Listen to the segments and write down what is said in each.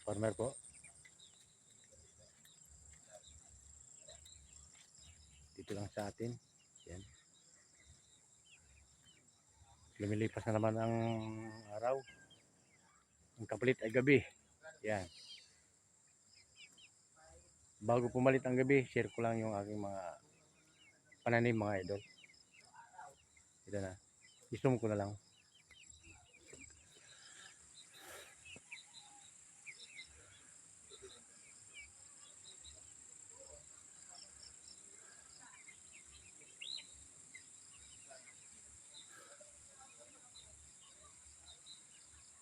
Farmer po. Dito lang sa atin. Yan. Lumilipas na naman ang araw. Ang kapalit ay gabi. Yan. Bago pumalit ang gabi, share ko lang yung aking mga pananim mga idol. Ito na. I-zoom ko na lang.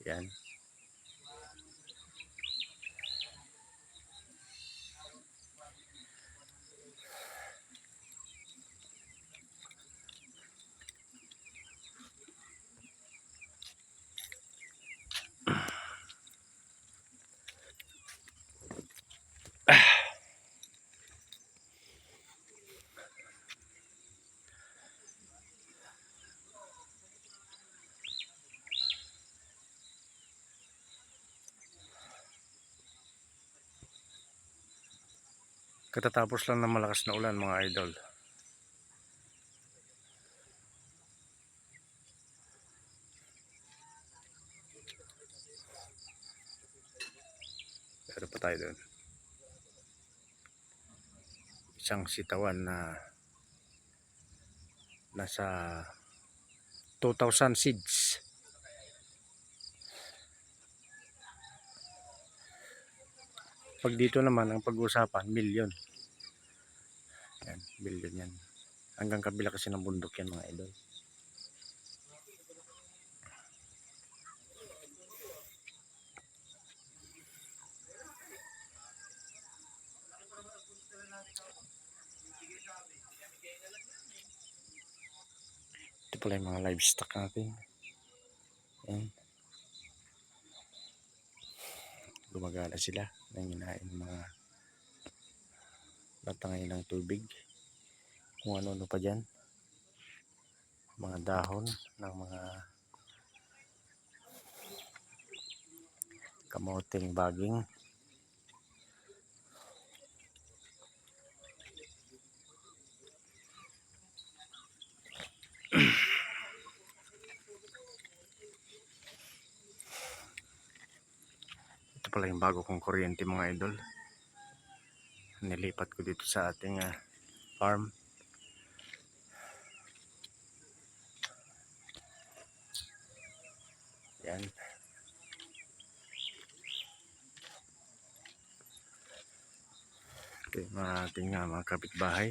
Yan. Katatapos lang ng malakas na ulan mga idol. Pero pa tayo doon. Isang sitawan na nasa 2,000 seeds. Pag dito naman ang pag-uusapan, milyon. Yan, milyon yan. Hanggang kabila kasi ng bundok yan mga idol. Ito pala yung mga livestock natin. Yan. Gumagala sila. Nanginain mga batangay ng tubig. Kung ano-ano pa dyan. Mga dahon ng mga kamoting baging. Ito pala yung bago kong kuryente mga idol. Nilipat ko dito sa ating farm. Yan. Ito yung ating mga kapitbahay.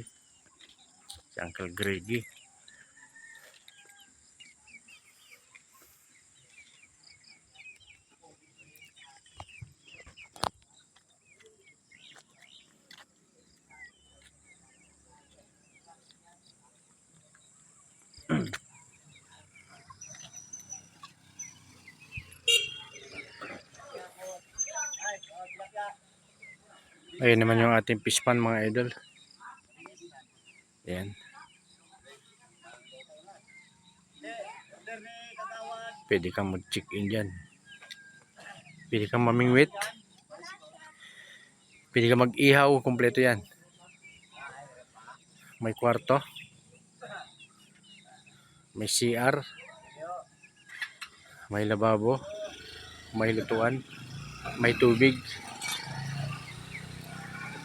Si Uncle Greggy. Ayun naman yung ating fish pan mga idol. Yan. Pwede kang mag-check in dyan. Pwede kang mamingwit. Pwede kang mag-ihaw. Kompleto yan. May kwarto. May CR. May lababo. May lutuan. May tubig.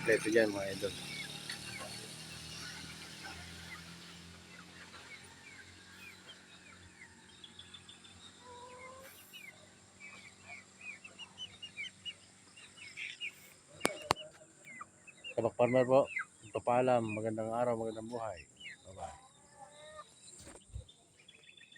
Kompleto dyan mga idol. Kabak Farmer po, papaalam, magandang araw, magandang buhay.